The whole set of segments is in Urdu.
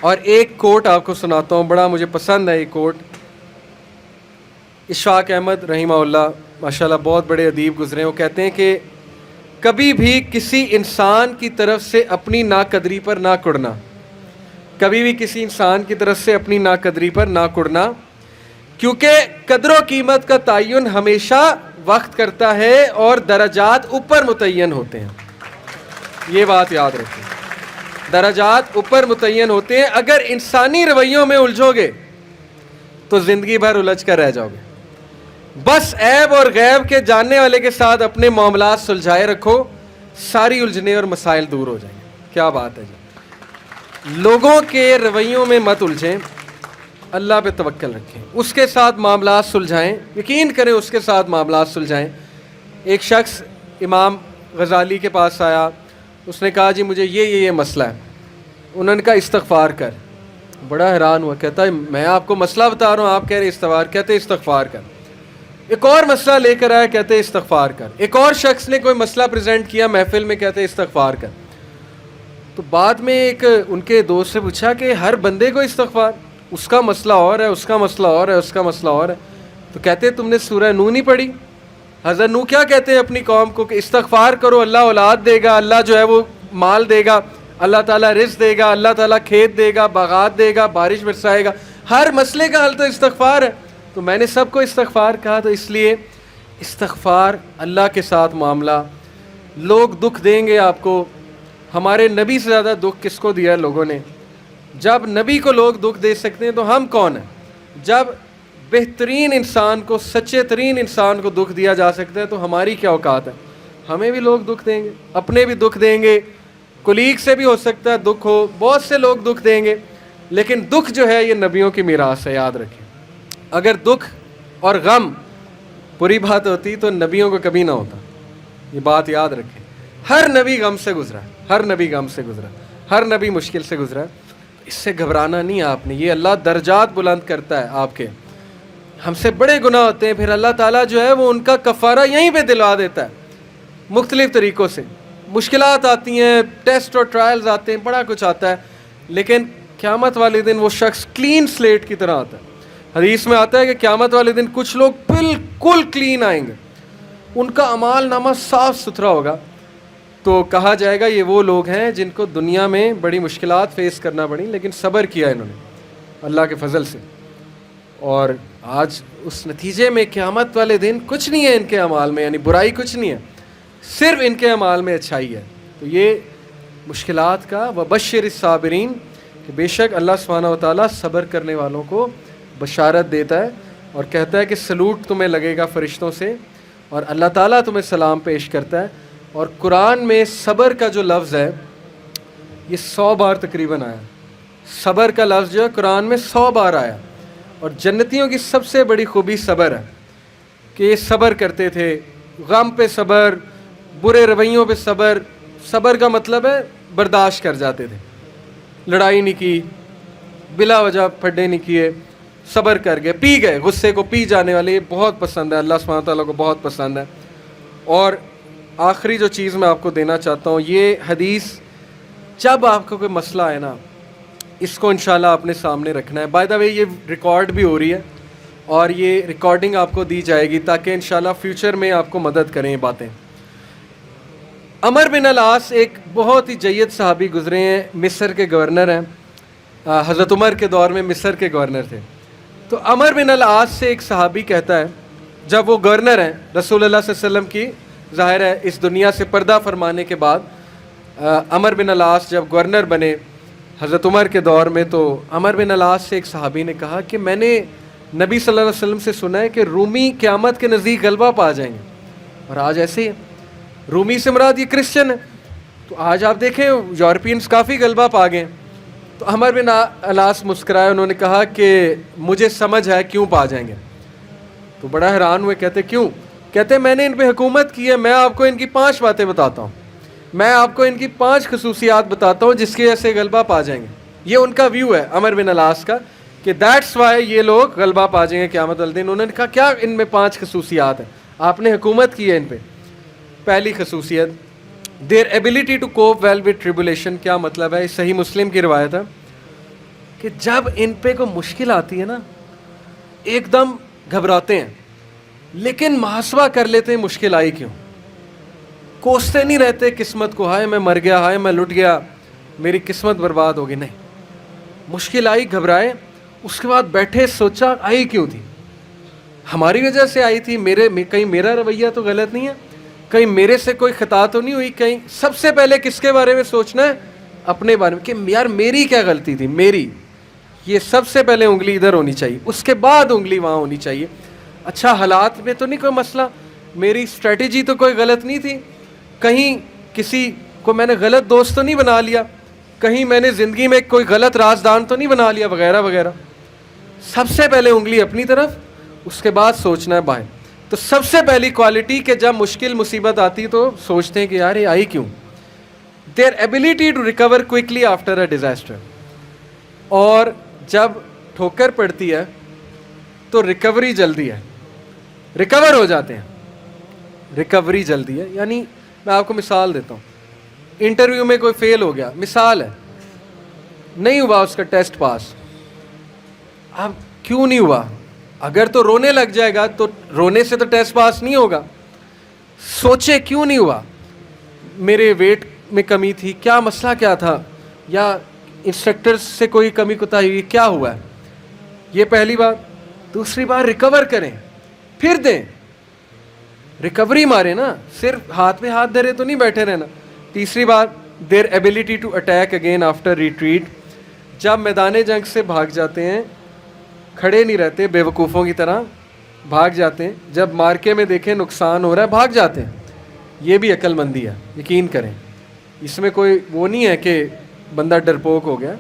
اور ایک کوٹ آپ کو سناتا ہوں، بڑا مجھے پسند ہے یہ کوٹ۔ اشفاق احمد رحمہ اللہ ماشاءاللہ بہت بڑے ادیب گزرے ہیں، وہ کہتے ہیں کہ کبھی بھی کسی انسان کی طرف سے اپنی ناقدری پر نہ کڑنا، کبھی بھی کسی انسان کی طرف سے اپنی ناقدری پر نہ کڑنا، کیونکہ قدر و قیمت کا تعین ہمیشہ وقت کرتا ہے اور درجات اوپر متعین ہوتے ہیں۔ یہ بات یاد رکھیں، درجات اوپر متعین ہوتے ہیں۔ اگر انسانی رویوں میں الجھو گے تو زندگی بھر الجھ کر رہ جاؤ گے۔ بس عیب اور غیب کے جاننے والے کے ساتھ اپنے معاملات سلجھائے رکھو، ساری الجھنے اور مسائل دور ہو جائیں گے۔ کیا بات ہے جی، لوگوں کے رویوں میں مت الجھیں، اللہ پہ توکل رکھیں، اس کے ساتھ معاملات سلجھائیں، یقین کریں اس کے ساتھ معاملات سلجھائیں۔ ایک شخص امام غزالی کے پاس آیا، اس نے کہا جی مجھے یہ مسئلہ ہے۔ انہوں نے کہا استغفار کر۔ بڑا حیران ہوا، کہتا ہے میں آپ کو مسئلہ بتا رہا ہوں، آپ کہہ رہے استغفار، کہتے استغفار کر۔ ایک اور مسئلہ لے کر آیا، کہتے استغفار کر۔ ایک اور شخص نے کوئی مسئلہ پریزنٹ کیا محفل میں، کہتے استغفار کر۔ تو بعد میں ایک ان کے دوست سے پوچھا کہ ہر بندے کو استغفار، اس کا مسئلہ اور ہے، اس کا مسئلہ اور ہے، اس کا مسئلہ اور ہے۔ تو کہتے تم نے سورہ نوح نہیں پڑھی؟ حضرت نوح کیا کہتے ہیں اپنی قوم کو کہ استغفار کرو، اللہ اولاد دے گا، اللہ جو ہے وہ مال دے گا، اللہ تعالیٰ رزق دے گا، اللہ تعالیٰ کھیت دے گا، باغات دے گا، بارش برسائے گا، ہر مسئلے کا حل تو استغفار ہے۔ تو میں نے سب کو استغفار کہا، تو اس لیے استغفار، اللہ کے ساتھ معاملہ۔ لوگ دکھ دیں گے آپ کو، ہمارے نبی سے زیادہ دکھ کس کو دیا ہے لوگوں نے؟ جب نبی کو لوگ دکھ دے سکتے ہیں تو ہم کون ہیں؟ جب بہترین انسان کو، سچے ترین انسان کو دکھ دیا جا سکتا ہے تو ہماری کیا اوقات ہے؟ ہمیں بھی لوگ دکھ دیں گے، اپنے بھی دکھ دیں گے، کولیگ سے بھی ہو سکتا ہے دکھ ہو، بہت سے لوگ دکھ دیں گے، لیکن دکھ جو ہے یہ نبیوں کی میراث ہے، یاد رکھیں۔ اگر دکھ اور غم بری بات ہوتی تو نبیوں کو کبھی نہ ہوتا، یہ بات یاد رکھیں۔ ہر نبی غم سے گزرا، ہر نبی غم سے گزرا، ہر نبی مشکل سے گزرا۔ اس سے گھبرانا نہیں آپ نے، یہ اللہ درجات بلند کرتا ہے آپ کے۔ ہم سے بڑے گناہ ہوتے ہیں، پھر اللہ تعالیٰ جو ہے وہ ان کا کفارہ یہیں پہ دلوا دیتا ہے مختلف طریقوں سے۔ مشکلات آتی ہیں، ٹیسٹ اور ٹرائلز آتے ہیں، بڑا کچھ آتا ہے، لیکن قیامت والے دن وہ شخص کلین سلیٹ کی طرح آتا ہے۔ حدیث میں آتا ہے کہ قیامت والے دن کچھ لوگ بالکل کلین آئیں گے، ان کا اعمال نامہ صاف ستھرا ہوگا، تو کہا جائے گا یہ وہ لوگ ہیں جن کو دنیا میں بڑی مشکلات فیس کرنا پڑی لیکن صبر کیا انہوں نے اللہ کے فضل سے، اور آج اس نتیجے میں قیامت والے دن کچھ نہیں ہے ان کے اعمال میں، یعنی برائی کچھ نہیں ہے، صرف ان کے اعمال میں اچھائی ہے۔ تو یہ مشکلات کا وبشر الصابرین، کہ بے شک اللہ سبحانہ و تعالیٰ صبر کرنے والوں کو بشارت دیتا ہے اور کہتا ہے کہ سلوٹ تمہیں لگے گا فرشتوں سے، اور اللہ تعالیٰ تمہیں سلام پیش کرتا ہے۔ اور قرآن میں صبر کا جو لفظ ہے یہ 100 بار تقریباً آیا، صبر کا لفظ جو ہے قرآن میں 100 بار آیا۔ اور جنتیوں کی سب سے بڑی خوبی صبر ہے کہ یہ صبر کرتے تھے، غم پہ صبر، برے رویوں پہ صبر۔ صبر کا مطلب ہے برداشت کر جاتے تھے، لڑائی نہیں کی، بلا وجہ پھڈے نہیں کیے، صبر کر گئے، پی گئے، غصے کو پی جانے والے، یہ بہت پسند ہے، اللہ سبحانہ تعالیٰ کو بہت پسند ہے۔ اور آخری جو چیز میں آپ کو دینا چاہتا ہوں، یہ حدیث جب آپ کو کوئی مسئلہ ہے نا، اس کو انشاءاللہ اپنے سامنے رکھنا ہے۔ بائی دا وے یہ ریکارڈ بھی ہو رہی ہے اور یہ ریکارڈنگ آپ کو دی جائے گی تاکہ انشاءاللہ فیوچر میں آپ کو مدد کریں یہ باتیں۔ عمر بن العاص ایک بہت ہی جید صحابی گزرے ہیں، مصر کے گورنر ہیں، حضرت عمر کے دور میں مصر کے گورنر تھے۔ تو عمر بن العاص سے ایک صحابی کہتا ہے، جب وہ گورنر ہیں رسول اللہ صلی اللہ علیہ وسلم کی، ظاہر ہے اس دنیا سے پردہ فرمانے کے بعد عمر بن العاص جب گورنر بنے حضرت عمر کے دور میں، تو عمر بن العاص سے ایک صحابی نے کہا کہ میں نے نبی صلی اللہ علیہ وسلم سے سنا ہے کہ رومی قیامت کے نزدیک غلبہ پا جائیں گے، اور آج ایسے ہی ہے۔ رومی سے مراد یہ کرسچن ہے، تو آج آپ دیکھیں یورپینز کافی غلبہ پا گئے۔ تو عمر بن العاص مسکرائے، انہوں نے کہا کہ مجھے سمجھ ہے کیوں پا جائیں گے۔ تو بڑا حیران ہوئے، کہتے کیوں؟ کہتے میں نے ان پہ حکومت کی ہے، میں آپ کو ان کی 5 باتیں بتاتا ہوں، میں آپ کو ان کی 5 خصوصیات بتاتا ہوں جس کی وجہ سے غلبہ پا جائیں گے۔ یہ ان کا ویو ہے عمر بن العاص کا کہ دیٹس وائی یہ لوگ غلبہ پا جائیں گے قیامت والے دن۔ انہوں نے کہا کیا ان میں 5 خصوصیات ہیں؟ آپ نے حکومت کی ہے ان پہ۔ پہلی خصوصیت their ability to cope well with tribulation۔ کیا مطلب ہے؟ صحیح مسلم کی روایت ہے، کہ جب ان پہ کوئی مشکل آتی ہے نا ایک دم گھبراتے ہیں, لیکن محاسبہ کر لیتے ہیں مشکل آئی کیوں, کوستے نہیں رہتے قسمت کو, ہائے میں مر گیا, ہائے میں لٹ گیا, میری قسمت برباد ہوگی. نہیں, مشکل آئی گھبرائے, اس کے بعد بیٹھے سوچا آئی کیوں تھی, ہماری وجہ سے آئی تھی, کہیں میرا رویہ تو غلط نہیں ہے, کہیں میرے سے کوئی خطا تو نہیں ہوئی, کہیں سب سے پہلے کس کے بارے میں سوچنا ہے, اپنے بارے میں, کہ یار میری کیا غلطی تھی, میری, یہ سب سے پہلے انگلی ادھر ہونی چاہیے, اس کے بعد انگلی وہاں ہونی چاہیے. اچھا حالات میں تو نہیں کوئی مسئلہ, میری اسٹریٹجی تو کوئی غلط نہیں تھی, کہیں کسی کو میں نے غلط دوست تو نہیں بنا لیا, کہیں میں نے زندگی میں کوئی غلط رازدان تو نہیں بنا لیا, وغیرہ وغیرہ. سب سے پہلے انگلی اپنی طرف, اس کے بعد سوچنا ہے باہر. تو سب سے پہلی کوالٹی کہ جب مشکل مصیبت آتی تو سوچتے ہیں کہ یار یہ آئی کیوں. Their ability to recover quickly after a disaster. اور جب ٹھوکر پڑتی ہے تو ریکوری جلدی ہے, ریکور ہو جاتے ہیں, ریکوری جلدی ہے. یعنی میں آپ کو مثال دیتا ہوں, انٹرویو میں کوئی فیل ہو گیا, مثال ہے, نہیں ہوا اس کا ٹیسٹ پاس. اب کیوں نہیں ہوا, اگر تو رونے لگ جائے گا تو رونے سے تو ٹیسٹ پاس نہیں ہوگا. سوچے کیوں نہیں ہوا, میرے ویٹ میں کمی تھی, کیا مسئلہ کیا تھا, یا انسٹرکٹر سے کوئی کمی کوتاہی ہوئی, کیا ہوا ہے. یہ پہلی بات. دوسری بات, ریکور کریں, پھر دیں, ریکوری مارے نا, صرف ہاتھ میں ہاتھ دھرے تو نہیں بیٹھے رہنا. تیسری بات, their ability to attack again after retreat. جب میدان جنگ سے بھاگ جاتے ہیں, کھڑے نہیں رہتے بے وقوفوں کی طرح, بھاگ جاتے ہیں. جب مارکے میں دیکھیں نقصان ہو رہا ہے بھاگ جاتے ہیں. یہ بھی عقل مندی ہے, یقین کریں, اس میں کوئی وہ نہیں ہے کہ بندہ ڈرپوک ہو گیا.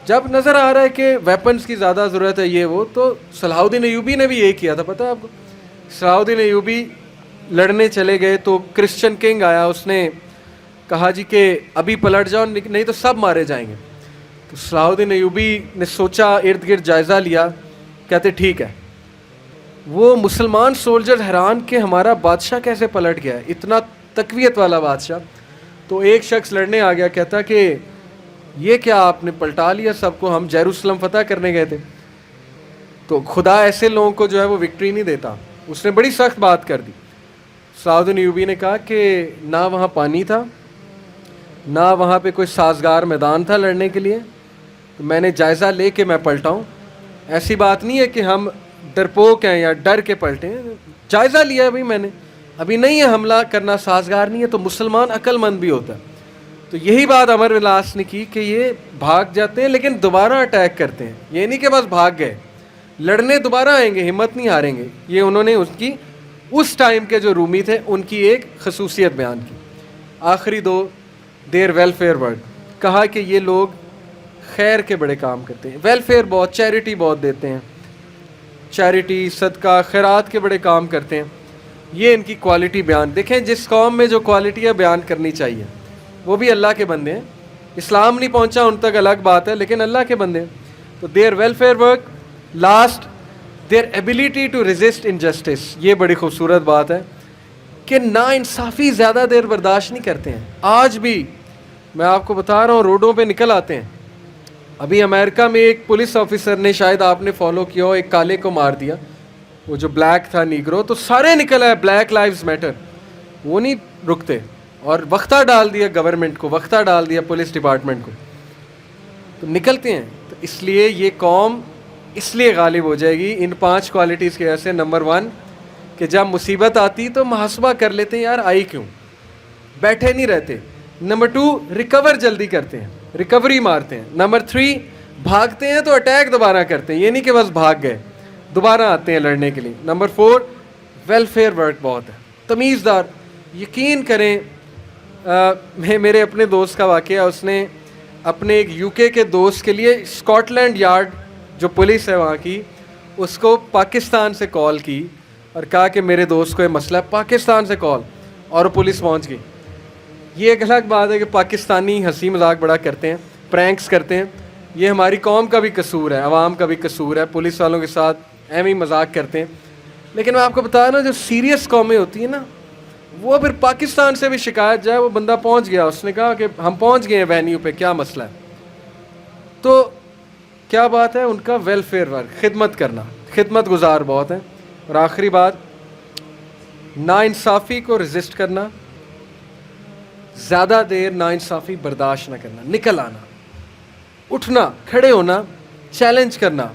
جب نظر آ رہا ہے کہ ویپنز کی زیادہ ضرورت ہے یہ وہ, تو صلاح الدین ایوبی نے بھی یہی کیا تھا, پتہ ہے آپ کو. صلاح الدین ایوبی لڑنے چلے گئے تو کرسچن کنگ آیا, اس نے کہا جی کہ ابھی پلٹ جاؤ نہیں تو سب مارے جائیں گے. تو صلاح الدین ایوبی نے سوچا, ارد گرد جائزہ لیا, کہتے ٹھیک ہے. وہ مسلمان سولجر حیران کہ ہمارا بادشاہ کیسے پلٹ گیا ہے, اتنا تقویت والا بادشاہ. تو ایک شخص لڑنے آ گیا, کہتا کہ یہ کیا آپ نے پلٹا لیا سب کو, ہم یروشلم فتح کرنے گئے تھے. تو خدا ایسے لوگوں کو جو ہے وہ وکٹری نہیں دیتا. اس نے بڑی سخت بات کر دی. صلاح الدین ایوبی نے کہا کہ نہ وہاں پانی تھا, نہ وہاں پہ کوئی سازگار میدان تھا لڑنے کے لیے, تو میں نے جائزہ لے کے میں پلٹاؤں. ایسی بات نہیں ہے کہ ہم ڈرپوک ہیں یا ڈر کے پلٹے ہیں, جائزہ لیا ہے بھائی میں نے, ابھی نہیں ہے حملہ کرنا سازگار نہیں ہے. تو مسلمان عقل مند بھی ہوتا ہے. تو یہی بات عمر بن العاص نے کی کہ یہ بھاگ جاتے ہیں لیکن دوبارہ اٹیک کرتے ہیں. یہ نہیں کہ بس بھاگ گئے, لڑنے دوبارہ آئیں گے, ہمت نہیں ہاریں گے. یہ انہوں نے اس ٹائم کے جو رومی تھے ان کی ایک خصوصیت بیان کی. آخری دو, دیر ویلفیئر ورک. کہا کہ یہ لوگ خیر کے بڑے کام کرتے ہیں, ویلفیئر بہت, چیریٹی بہت دیتے ہیں, چیریٹی صدقہ خیرات کے بڑے کام کرتے ہیں. یہ ان کی کوالٹی بیان. دیکھیں جس قوم میں جو کوالٹیاں بیان کرنی چاہیے, وہ بھی اللہ کے بندے ہیں. اسلام نہیں پہنچا ان تک الگ بات ہے, لیکن اللہ کے بندے ہیں. تو their welfare work. Last, their ability to resist injustice. یہ بڑی خوبصورت بات ہے کہ نا انصافی زیادہ دیر برداشت نہیں کرتے ہیں. آج بھی میں آپ کو بتا رہا ہوں, روڈوں پہ نکل آتے ہیں. ابھی امریکہ میں ایک پولیس آفیسر نے, شاید آپ نے فالو کیا ہو, ایک کالے کو مار دیا, وہ جو بلیک تھا نیگرو, تو سارے نکل آئے بلیک لائیوز میٹر. وہ نہیں رکتے, اور وقتہ ڈال دیا گورنمنٹ کو, وقتہ ڈال دیا پولیس ڈپارٹمنٹ کو, تو نکلتے ہیں. تو اس لیے یہ قوم اس لیے غالب ہو جائے گی ان 5 کوالٹیز کی وجہ سے. نمبر 1 کہ جب مصیبت آتی تو محاسبہ کر لیتے ہیں, یار آئی کیوں, بیٹھے نہیں رہتے. نمبر 2 ریکور جلدی کرتے ہیں, ریکوری مارتے ہیں. نمبر 3 بھاگتے ہیں تو اٹیک دوبارہ کرتے ہیں, یہ نہیں کہ بس بھاگ گئے, دوبارہ آتے ہیں لڑنے کے لیے. نمبر 4 ویلفیئر ورک بہت ہے, تمیزدار. یقین کریں, میرے اپنے دوست کا واقعہ, اس نے اپنے ایک یو کے دوست کے لیے اسکاٹ لینڈ یارڈ جو پولیس ہے وہاں کی, اس کو پاکستان سے کال کی اور کہا کہ میرے دوست کو یہ مسئلہ ہے. پاکستان سے کال, اور پولیس پہنچ گئی. یہ ایک الگ بات ہے کہ پاکستانی ہنسی مذاق بڑا کرتے ہیں, پرینکس کرتے ہیں. یہ ہماری قوم کا بھی قصور ہے, عوام کا بھی قصور ہے, پولیس والوں کے ساتھ اہم ہی مذاق کرتے ہیں. لیکن میں آپ کو بتا رہا ہوں, جو سیریس قومیں ہوتی ہیں نا, وہ پھر پاکستان سے بھی شکایت جائے, وہ بندہ پہنچ گیا, اس نے کہا کہ ہم پہنچ گئے ہیں وینیو پہ, کیا مسئلہ ہے. تو کیا بات ہے ان کا ویلفیئر ورک, خدمت کرنا, خدمت گزار بہت ہیں. اور آخری بات, ناانصافی کو رزسٹ کرنا, زیادہ دیر ناانصافی برداشت نہ کرنا, نکل آنا, اٹھنا, کھڑے ہونا, چیلنج کرنا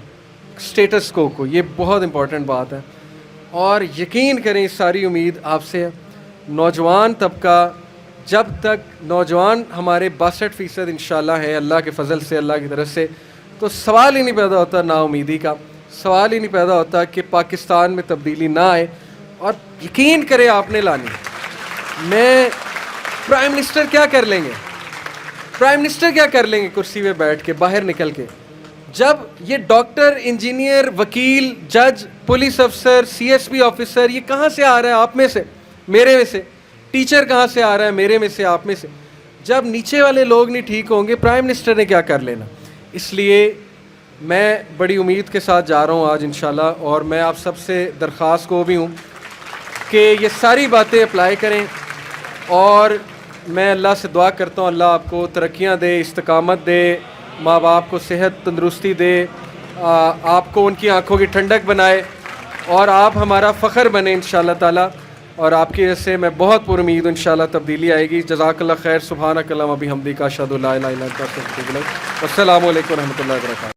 اسٹیٹس کو, یہ بہت امپورٹنٹ بات ہے. اور یقین کریں اس ساری امید آپ سے ہے. نوجوان طبقہ, جب تک نوجوان ہمارے 62% انشاءاللہ ہے اللہ کے فضل سے, اللہ کی طرف سے, تو سوال ہی نہیں پیدا ہوتا نا امیدی کا, سوال ہی نہیں پیدا ہوتا کہ پاکستان میں تبدیلی نہ آئے. اور یقین کریں آپ نے لانی. میں پرائم منسٹر کیا کر لیں گے, پرائم منسٹر کیا کر لیں گے کرسی پہ بیٹھ کے باہر نکل کے, جب یہ ڈاکٹر, انجینئر, وکیل, جج, پولیس افسر, سی ایس پی آفیسر, یہ کہاں سے آ رہا ہے آپ میں سے, میرے میں سے, ٹیچر کہاں سے آ رہا ہے میرے میں سے, آپ میں سے, جب نیچے والے لوگ نہیں ٹھیک ہوں گے پرائم منسٹر نے کیا کر لینا. اس لیے میں بڑی امید کے ساتھ جا رہا ہوں آج انشاءاللہ, اور میں آپ سب سے درخواست کو بھی ہوں کہ یہ ساری باتیں اپلائی کریں. اور میں اللہ سے دعا کرتا ہوں اللہ آپ کو ترقیاں دے, استقامت دے, ماں باپ کو صحت تندرستی دے, آپ کو ان کی آنکھوں کی ٹھنڈک بنائے, اور آپ ہمارا فخر بنے انشاءاللہ تعالی. اور آپ کی وجہ سے میں بہت پر امید ہوں انشاءاللہ تبدیلی آئے گی. جزاک اللہ خیر. سبحانک اللہم و بحمدک, اشہد ان لا الہ الا انت, استغفرک. السلام علیکم و رحمۃ اللہ وبرکاتہ.